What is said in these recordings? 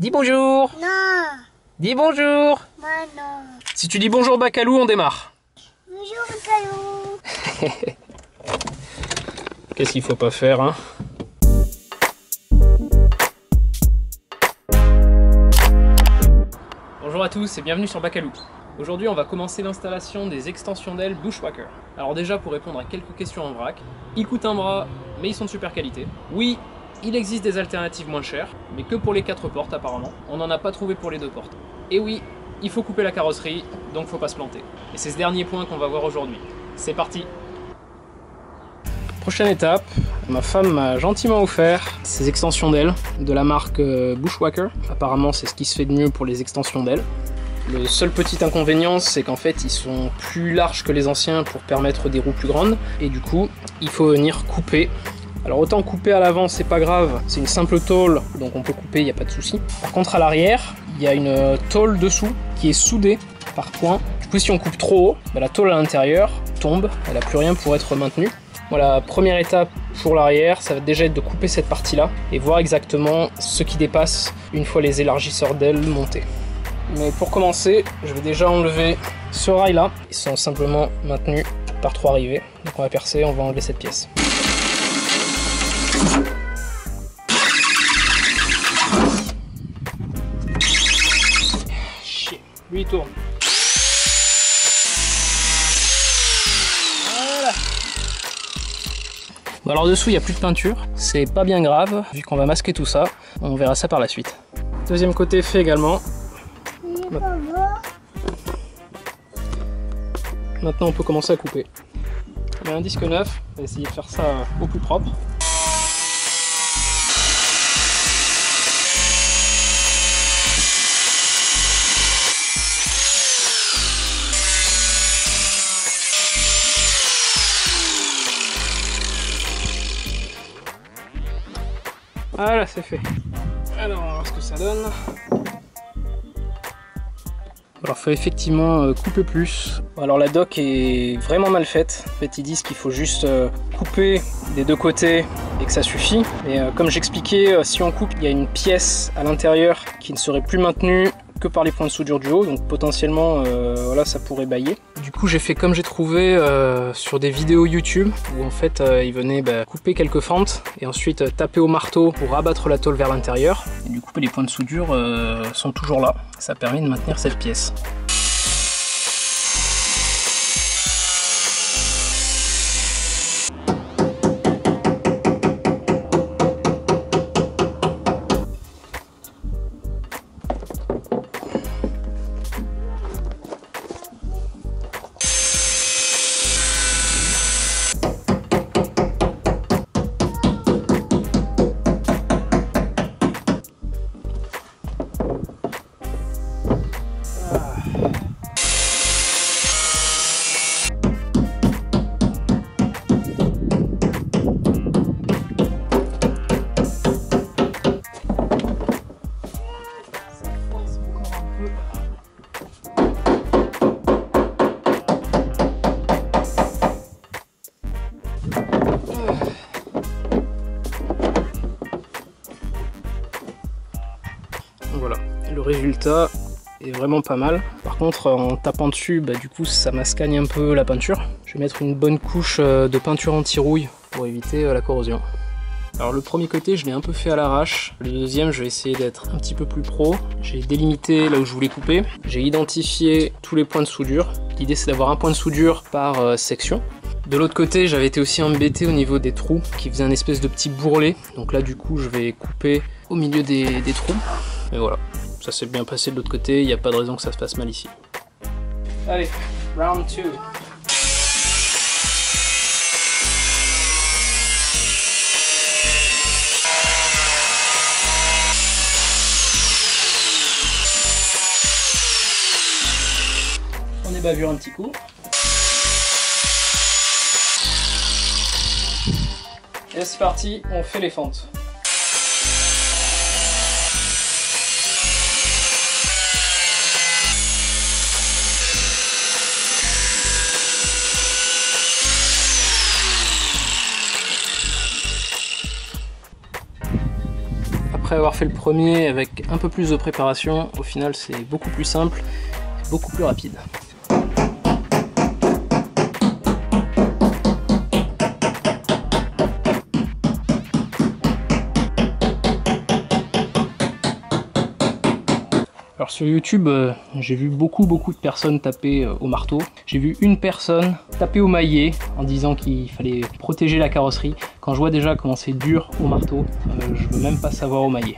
Dis bonjour. Non. Dis bonjour. Moi non. Si tu dis bonjour Bacalou, on démarre. Bonjour Bacalou. Qu'est-ce qu'il faut pas faire, hein? Bonjour à tous et bienvenue sur Bacalou. Aujourd'hui, on va commencer l'installation des extensions d'ailes Bushwhacker. Alors déjà, pour répondre à quelques questions en vrac, ils coûtent un bras, mais ils sont de super qualité. Oui, il existe des alternatives moins chères, mais que pour les 4 portes apparemment. On n'en a pas trouvé pour les 2 portes. Et oui, il faut couper la carrosserie, donc faut pas se planter. Et c'est ce dernier point qu'on va voir aujourd'hui. C'est parti! Prochaine étape, ma femme m'a gentiment offert ces extensions d'ailes de la marque Bushwhacker. Apparemment, c'est ce qui se fait de mieux pour les extensions d'ailes. Le seul petit inconvénient, c'est qu'en fait, ils sont plus larges que les anciens pour permettre des roues plus grandes. Et du coup, il faut venir couper. Alors autant couper à l'avant, c'est pas grave, c'est une simple tôle, donc on peut couper, il n'y a pas de souci. Par contre, à l'arrière, il y a une tôle dessous qui est soudée par points. Du coup, si on coupe trop haut, la tôle à l'intérieur tombe, elle n'a plus rien pour être maintenue. Voilà, première étape pour l'arrière, ça va déjà être de couper cette partie-là et voir exactement ce qui dépasse une fois les élargisseurs d'ailes montés. Mais pour commencer, je vais déjà enlever ce rail-là. Ils sont simplement maintenus par 3 rivets. Donc on va percer, on va enlever cette pièce. Chier, lui il tourne. Voilà. Bon, alors dessous il n'y a plus de peinture, c'est pas bien grave, vu qu'on va masquer tout ça, on verra ça par la suite. Deuxième côté fait également. Maintenant on peut commencer à couper. Il y a un disque neuf, on va essayer de faire ça au plus propre. Voilà, c'est fait. Alors on va voir ce que ça donne. Alors il faut effectivement couper plus. Alors la dock est vraiment mal faite. En fait ils disent qu'il faut juste couper des 2 côtés et que ça suffit. Mais comme j'expliquais, si on coupe, il y a une pièce à l'intérieur qui ne serait plus maintenue que par les points de soudure du haut. Donc potentiellement voilà, ça pourrait bailler. Du coup j'ai fait comme j'ai trouvé sur des vidéos YouTube où en fait ils venaient couper quelques fentes et ensuite taper au marteau pour rabattre la tôle vers l'intérieur. Et du coup les points de soudure sont toujours là. Ça permet de maintenir cette pièce. Voilà, le résultat est vraiment pas mal. Par contre, en tapant dessus, du coup, ça mascagne un peu la peinture. Je vais mettre une bonne couche de peinture anti-rouille pour éviter la corrosion. Alors le premier côté, je l'ai un peu fait à l'arrache. Le deuxième, je vais essayer d'être un petit peu plus pro. J'ai délimité là où je voulais couper. J'ai identifié tous les points de soudure. L'idée, c'est d'avoir un point de soudure par section. De l'autre côté, j'avais été aussi embêté au niveau des trous qui faisaient un espèce de petit bourrelet. Donc là, du coup, je vais couper au milieu des trous. Et voilà, ça s'est bien passé de l'autre côté, il n'y a pas de raison que ça se passe mal ici. Allez, round 2. On ébavure un petit coup. Et c'est parti, on fait les fentes. d'avoir fait le premier avec un peu plus de préparation, au final c'est beaucoup plus simple, beaucoup plus rapide. Alors sur YouTube, j'ai vu beaucoup de personnes taper au marteau. J'ai vu une personne taper au maillet en disant qu'il fallait protéger la carrosserie. Quand je vois déjà comment c'est dur au marteau, je veux même pas savoir au maillet.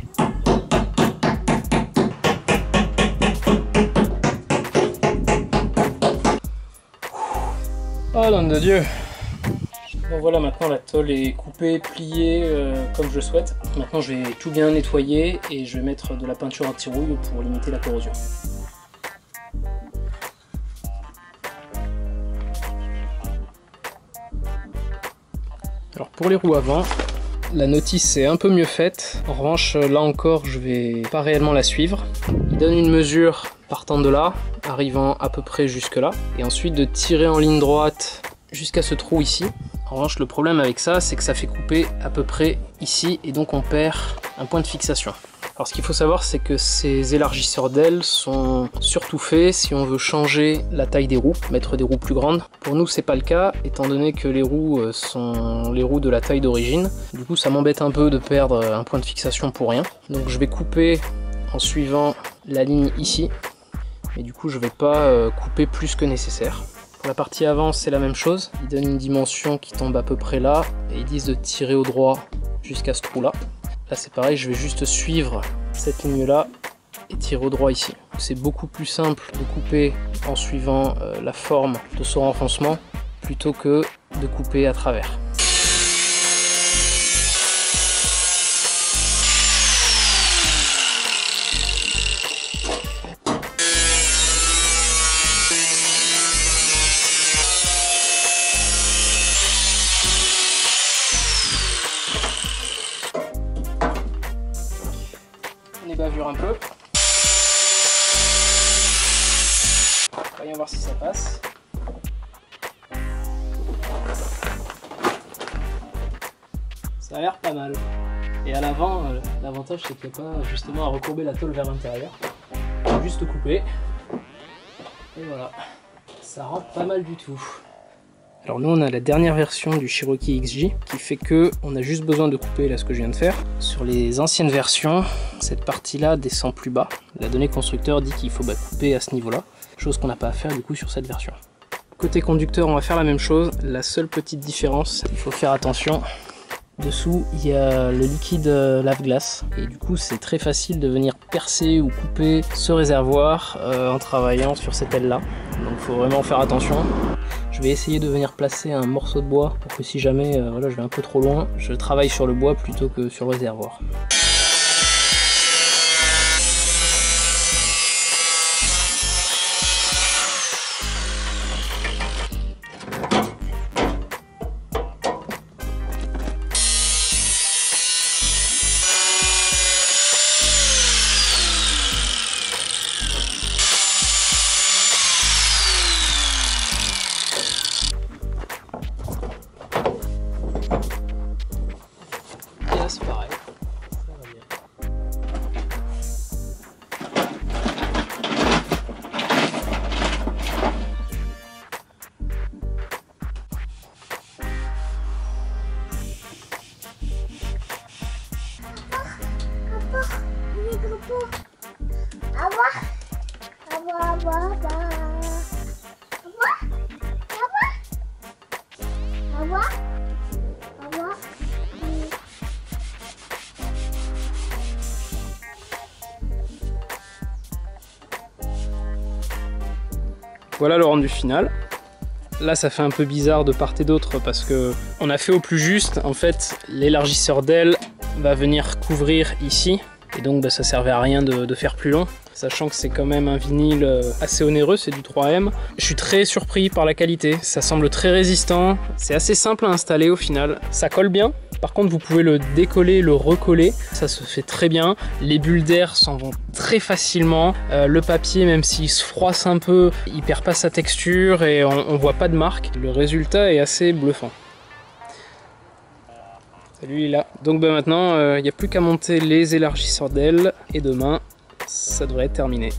Oh nom de Dieu! Bon voilà, maintenant la tôle est coupée, pliée comme je le souhaite. Maintenant je vais tout bien nettoyer et je vais mettre de la peinture anti-rouille pour limiter la corrosion. Alors pour les roues avant, la notice est un peu mieux faite. En revanche, là encore, je vais pas réellement la suivre. Il donne une mesure partant de là, arrivant à peu près jusque là, et ensuite de tirer en ligne droite jusqu'à ce trou ici. En revanche, le problème avec ça, c'est que ça fait couper à peu près ici, et donc on perd un point de fixation. Alors ce qu'il faut savoir, c'est que ces élargisseurs d'ailes sont surtout faits si on veut changer la taille des roues, mettre des roues plus grandes. Pour nous, c'est pas le cas, étant donné que les roues sont les roues de la taille d'origine. Du coup, ça m'embête un peu de perdre un point de fixation pour rien. Donc je vais couper en suivant la ligne ici, mais du coup, je vais pas couper plus que nécessaire. Pour la partie avant, c'est la même chose. Ils donnent une dimension qui tombe à peu près là, et ils disent de tirer au droit jusqu'à ce trou-là. Là, c'est pareil, je vais juste suivre cette ligne-là et tirer au droit ici. C'est beaucoup plus simple de couper en suivant la forme de ce renfoncement plutôt que de couper à travers. On bavure un peu. Voyons voir si ça passe. Ça a l'air pas mal. Et à l'avant, l'avantage c'est qu'il n'y a pas justement à recourber la tôle vers l'intérieur. Juste couper. Et voilà. Ça rentre pas mal du tout. Alors nous on a la dernière version du Cherokee XJ qui fait que on a juste besoin de couper là ce que je viens de faire. Sur les anciennes versions, cette partie là descend plus bas. La donnée constructeur dit qu'il faut couper à ce niveau là, chose qu'on n'a pas à faire du coup sur cette version. Côté conducteur on va faire la même chose, la seule petite différence, il faut faire attention. Dessous il y a le liquide lave-glace et du coup c'est très facile de venir percer ou couper ce réservoir en travaillant sur cette aile là. Donc il faut vraiment faire attention. Je vais essayer de venir placer un morceau de bois pour que si jamais voilà, je vais un peu trop loin, je travaille sur le bois plutôt que sur le réservoir. C'est pareil, ça va bien. Voilà le rendu final. Là ça fait un peu bizarre de part et d'autre parce que on a fait au plus juste. En fait l'élargisseur d'aile va venir couvrir ici et donc ça servait à rien de faire plus long, sachant que c'est quand même un vinyle assez onéreux, c'est du 3M. Je suis très surpris par la qualité, ça semble très résistant, c'est assez simple à installer au final, ça colle bien. Par contre vous pouvez le décoller, le recoller, ça se fait très bien. Les bulles d'air s'en vont très facilement. Le papier, même s'il se froisse un peu, il perd pas sa texture et on voit pas de marque. Le résultat est assez bluffant. Salut Lila. Donc bah maintenant, il n'y a plus qu'à monter les élargisseurs d'ailes et demain, ça devrait être terminé.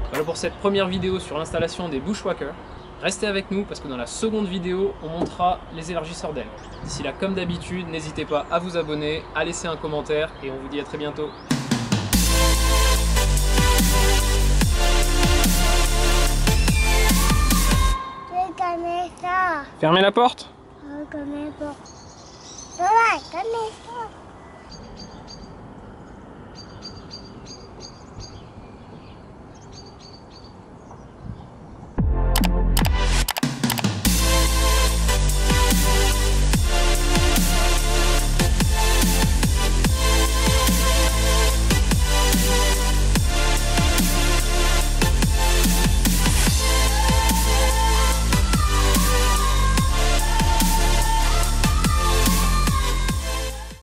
Voilà pour cette première vidéo sur l'installation des Bushwhackers. Restez avec nous parce que dans la seconde vidéo, on montrera les élargisseurs d'ailes. D'ici là, comme d'habitude, n'hésitez pas à vous abonner, à laisser un commentaire et on vous dit à très bientôt. Comme ça. Fermez la porte. Comme ça.